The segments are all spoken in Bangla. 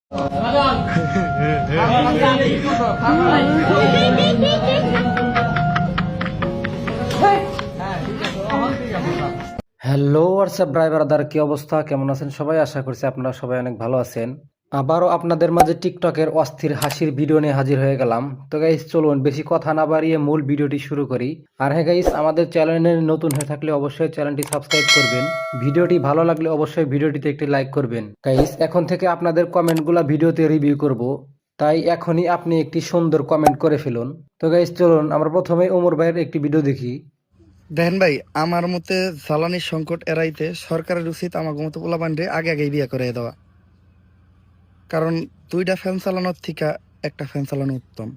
হ্যালো হোয়াটসঅ্যাপ ব্রাদার, কি অবস্থা, কেমন আছেন সবাই? আশা করছি আপনারা সবাই অনেক ভালো আছেন। আবারও আপনাদের মাঝে টিকটকের অস্থির হাসির ভিডিও নিয়ে হাজির হয়ে গেলাম। তো গাইস চলুন বেশি কথা না বাড়িয়ে মূল ভিডিওটি শুরু করি। আর হ্যাঁ গাইস, আমাদের চ্যানেলে নতুন হয়ে থাকলে অবশ্যই চ্যানেলটি সাবস্ক্রাইব করবেন। ভিডিওটি ভালো লাগলে অবশ্যই ভিডিওটিতে একটি লাইক করবেন। গাইস এখন থেকে আপনাদের কমেন্টগুলো ভিডিওতে রিভিউ করব, তাই এখনই আপনি একটি সুন্দর কমেন্ট করে ফেলুন। তো গাইস চলুন আমরা প্রথমে ওমর ভাইয়ের একটি ভিডিও দেখি। দেখেন ভাই, আমার মতে জ্বালানির সংকট এড়াইতে সরকারের উচিত আমাকে মতো পোলাপানরে আগে আগেই বিয়ে করে দেওয়া। কারণ দুইটা ফ্যান চালানোর থেকে একটা ফ্যান চালানো উত্তম।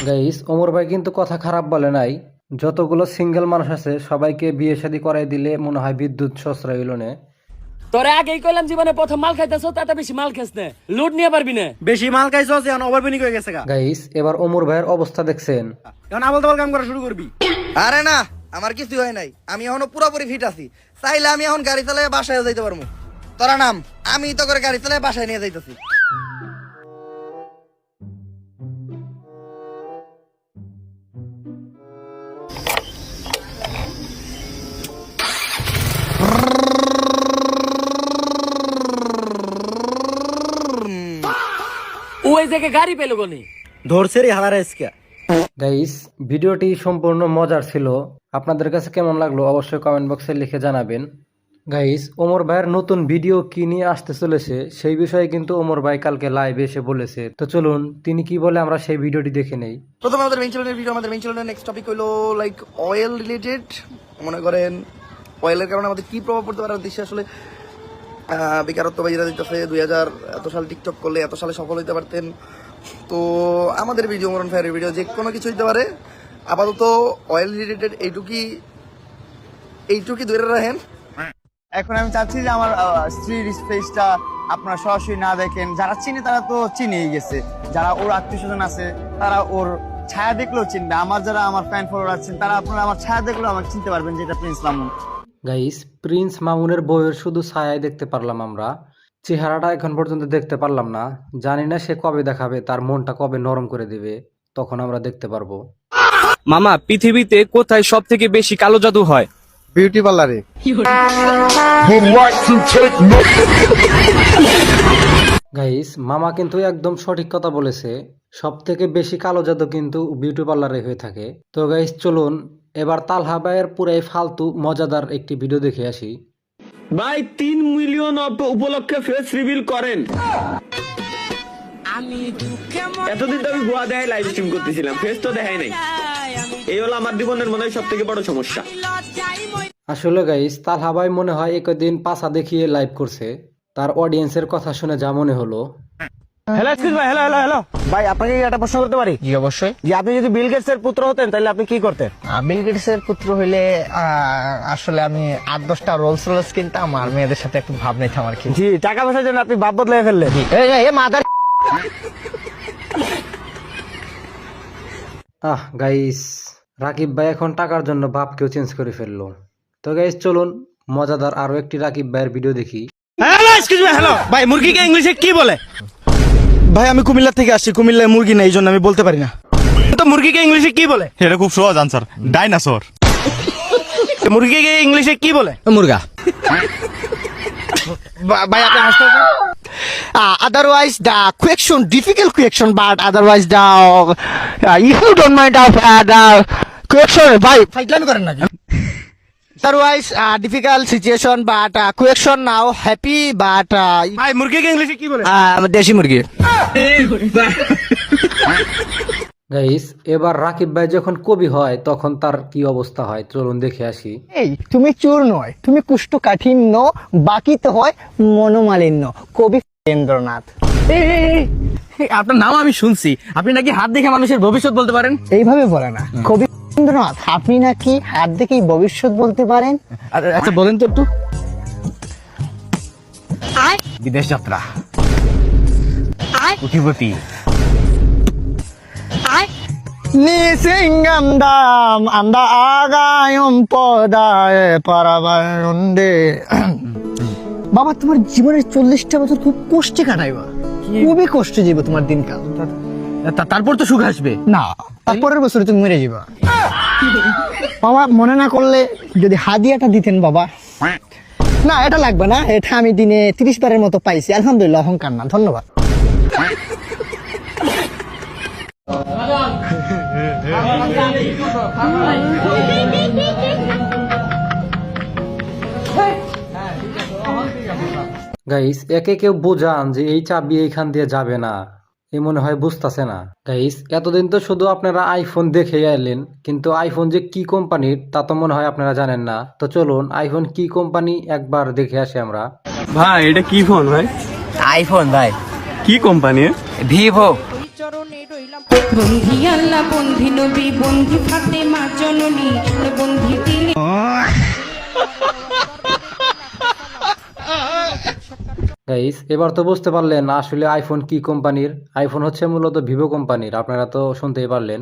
গাইস ওমর ভাই কিন্তু কথা খারাপ বলে নাই। যতগুলো সিঙ্গেল মানুষ আছে সবাইকে বিয়ে শাদী করাই দিলে মনে হয় বিদ্যুৎ সাশ্রয় হইল না। তোরে আগেই কইলাম জীবনে প্রথম মাল খাইতেছো, তাতে বেশি মাল খাস না, লুট নিয়ে পারবি না। বেশি মাল খাইছো, এখন ওভারবিনিং হয়ে গেছে গা। গাইস এবার ওমর ভাইয়ের অবস্থা দেখছেন। এখন আবল তাবল কাম করা শুরু করবি। আরে না, আমার কিছু হয় নাই, আমি এখনো পুরোপুরি ফিট আছি। চাইলে আমি এখন গাড়ি চালাই বাসায় যাইতে পারবো। তোরা নাম, আমি তো করে গাড়ি চালাই বাসায় নিয়ে যাইতেছি। ওই জায়গায় গাড়ি পেলো কোনি? ধরছে রে হালারে আজকে। গাইস ভিডিওটি সম্পূর্ণ মজার ছিল। আপনাদের কাছে কেমন লাগলো অবশ্যই কমেন্ট বক্সে লিখে জানাবেন। গাইস ওমর ভাইয়ের নতুন ভিডিও কি নিয়ে আসতে চলেছে সেই বিষয়ে কিন্তু ওমর ভাই কালকে লাইভে এসে বলেছে। তো চলুন তিনি কি বলে আমরা সেই ভিডিওটি দেখে নেই। প্রথমে আমাদের মেইন চ্যানেলের ভিডিও, আমাদের মেইন চ্যানেলের নেক্সট টপিক হলো লাইক অয়েল রিলেটেড। মনে করেন অয়েলের কারণে আমাদের কি প্রভাব পড়তে পারে দেশে। আসলে বেকারত্ব বাইরে দিতেছে। 2000 এত সালে টিকটক করলে এত সালে সফল হইতে পারতেন। তো আমাদের ভিডিও মরণ ফায়ারের ভিডিও যে কোনো কিছু হইতে পারে। আপাতত অয়েল রিলেটেড এইটুকি ধরে রাখেন। এখন আমি চাচ্ছি যে আমার স্ত্রীর স্পেসটা আপনারা সরাসরি না দেখেন। যারা চিনে তারা তো চিনেই গেছে, যারা ওর আত্মীয় স্বজন আছে তারা ওর ছায়া দেখলেও চিনবে। আমার যারা আমার ফ্যান ফলোয়ার আছেন তারা আপনারা আমার ছায়া দেখলেও আমাকে চিনতে পারবেন যে এটা প্রিন্স মামুন। গাইস প্রিন্স মামুনের বউয়ের শুধু ছায়াই দেখতে পারলাম আমরা, চেহারাটা এখন পর্যন্ত দেখতে পারলাম না। জানি না সে কবে দেখাবে, তার মনটা কবে নরম করে দেবে, তখন আমরা দেখতে পারবো। মামা, পৃথিবীতে কোথায় সব থেকে বেশি কালো জাদু হয়? বিউটি পার্লারে। গাইস মামা কিন্তু একদম সঠিক কথা বলেছে, সব থেকে বেশি কালো জাদু কিন্তু বিউটি পার্লারে হয়ে থাকে। তো গাইস চলুন এবার তালহা ভাইয়ের পুরাই ফালতু মজাদার একটি ভিডিও দেখে আসি। ভাই 3 মিলিয়ন উপলক্ষে ফেস রিভিল করেন। এতদিন তো আমি গোয়া দেয় লাইভ স্ট্রিম করতেছিলাম, ফেস তো দেখাই নাই। এই হলো আমার জীবনের মনে হয় সব থেকে বড় সমস্যা। আসলে গাইস তালহা ভাই মনে হয় একদিন পাছা দেখিয়ে লাইভ করছে, তার অডিয়েন্সের কথা শুনে যা মনে হলো। হ্যালো এক্সকিউজ ভাই, হ্যালো হ্যালো হ্যালো ভাই, আপনাকে কি একটা প্রশ্ন করতে পারি? জি অবশ্যই। যে আপনি যদি বিল গেটস এর পুত্র হতেন তাহলে আপনি কি করতেন? বিল গেটসের পুত্র হইলে আসলে আমি 8-10টা রোলস রোলস কিনতাম আর মেয়েদের সাথে একটু ভাব নিতাম আর কি। জি, টাকা পয়সার জন্য আপনি বাপ বদলাই ফেললেন। মাদার। গাইস রাকিব ভাই এখন টাকার জন্য বাপকেও চেঞ্জ করে ফেললো। তো গাইস চলুন মজাদার আরো একটি রাকিব ভাইয়ের ভিডিও দেখি। হ্যালো এক্সকিউজ মি, হ্যালো ভাই, মুরগিকে ইংলিশে কি বলে? ভাই আমি কুমিল্লা থেকে আসছি, কুমিল্লায় মুরগি নেই, এই জন্য আমি বলতে পারি না। তো মুরগিকে ইংলিশে কি বলে? এটা খুব সহজ আনসার, ডাইনোসর। মুরগিকে ইংলিশে কি বলে? মুরগা। ভাই আপনি হাসতে পারেন? Otherwise the question difficult question, but otherwise the if you don't mind the question, ভাই ফাইটলামি করেন না। Otherwise difficult situation, but question now happy, but ভাই মুরগিকে ইংলিশে কি বলে? দেশি মুরগি। গাইস এবার রাকিব ভাই যখন কবি হয় তখন তার কি অবস্থা হয় চলুন দেখে আসি। এই তুমি চোর নয়, তুমি কুষ্ঠকাঠিন্য, বাকিতে হয় মনোমালিন্য। কবি রবীন্দ্রনাথ। আপনার নাম আমি শুনছি, আপনি নাকি হাত দেখে মানুষের ভবিষ্যৎ বলতে পারেন। এইভাবে বলে না, কবি রবীন্দ্রনাথ। আপনি নাকি হাত দেখেই ভবিষ্যৎ বলতে পারেন। আচ্ছা বলেন তো একটু। বিদেশ যাত্রা, কোটিপতি, নিসিংগন্ধম আন্দা আগায়ম পদায় পারাবায়ন্দে। বাবা তোমার জীবনের 40টা বছর খুব কষ্টে কাটাইবা, খুবই কষ্টে যাবে তোমার দিনকাল। তারপর তো সুখ আসবে। না, তারপরের বছরে তুমি মরে যাবা। বাবা মনে না করলে যদি হাদিয়াটা দিতেন বাবা। না এটা লাগবে না, এটা আমি দিনে 30 বারের মতো পাইছি, আলহামদুলিল্লাহ, অহংকার না, ধন্যবাদ। গাইস একে কেউ বোঝান যে এই চাবি এইখান দিয়ে যাবে না, এ মনে হয় বুঝতেছে না। গাইস এতদিন তো শুধু আপনারা আইফোন দেখে এলেন, কিন্তু আইফোন যে কি কোম্পানির তা তো মনে হয় আপনারা জানেন না। তো চলুন আইফোন কি কোম্পানি একবার দেখে আসি আমরা। ভাই এটা কি ফোন ভাই? আইফোন ভাই, কি কোম্পানি? ভিভো। বন্ধি আল্লাহ, বন্ধি নবী, বন্ধি ফাতেমা জননী, বন্ধি দিলে গাইস এবার তো বুঝতে পারলেন আসলে আইফোন কি কোম্পানির। আইফোন হচ্ছে মূলত ভিভো কোম্পানির, আপনারা তো শুনতেই পারলেন।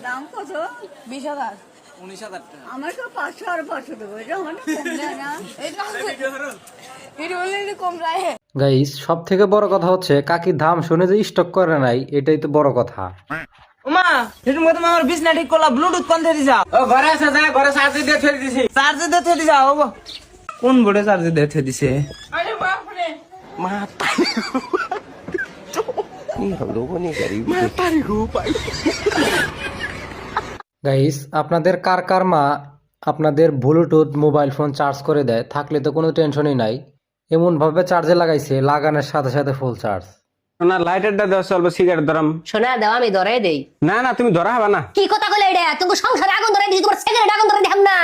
দাম কত? 20,000। 19,000 টাকা। আমার তো 500 আর 500 দেবো, এটা মানে কম যায় না? এটা অলরেডি কম যায়। গাইস সব থেকে বড় কথা হচ্ছে কাকি দাম শুনে যে স্টক করে নাই, এটাই তো বড় কথা। মা সেটুম কথা আমার বিছনা ঠিক করলা, ব্লুটুথ কোন দিয়ে দিছা? ও ঘরে আছে, যা ঘরে চার্জ দিয়ে ফেলে দিছি। চার্জ দিয়ে ফেলে দিছা? ও কোন বোর্ডে চার্জ দিয়ে ফেলে দিছে? আরে বাপ রে, গাইস আপনাদের কার কার মা আপনাদের ব্লুটুথ মোবাইল ফোন চার্জ করে দেয়? থাকলে তো কোনো টেনশনই নাই, এমন ভাবে চার্জে লাগাইছে লাগানোর সাথে সাথে ফুল চার্জ। না লাইটারটা দাও, চলবে সিগারেট ধরাম। শোনা দাও, আমি ধরে দেই। না না তুমি ধরা হবে না। কি কথা কইলে এটা? তুমি সংসারে আগুন ধরে দিছি, তোমার সিগারেট আগুন ধরে দেখাম না।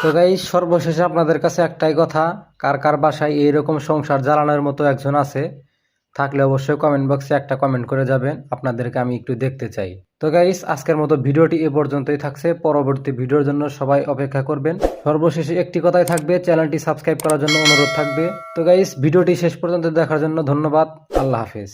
তো গাইস সর্বশেষে আপনাদের কাছে একটাই কথা, কার কার বাসায় এইরকম সংসার জ্বালানোর মতো একজন আছে? থাকলে অবশ্যই কমেন্ট বক্সে একটা কমেন্ট করে যাবেন, আপনাদেরকে আমি একটু দেখতে চাই। তো গাইস আজকের মতো ভিডিওটি এ পর্যন্তই থাকছে, পরবর্তী ভিডিওর জন্য সবাই অপেক্ষা করবেন। সর্বশেষে একটি কথাই থাকবে, চ্যানেলটি সাবস্ক্রাইব করার জন্য অনুরোধ থাকবে। তো গাইস ভিডিওটি শেষ পর্যন্ত দেখার জন্য ধন্যবাদ, আল্লাহ হাফেজ।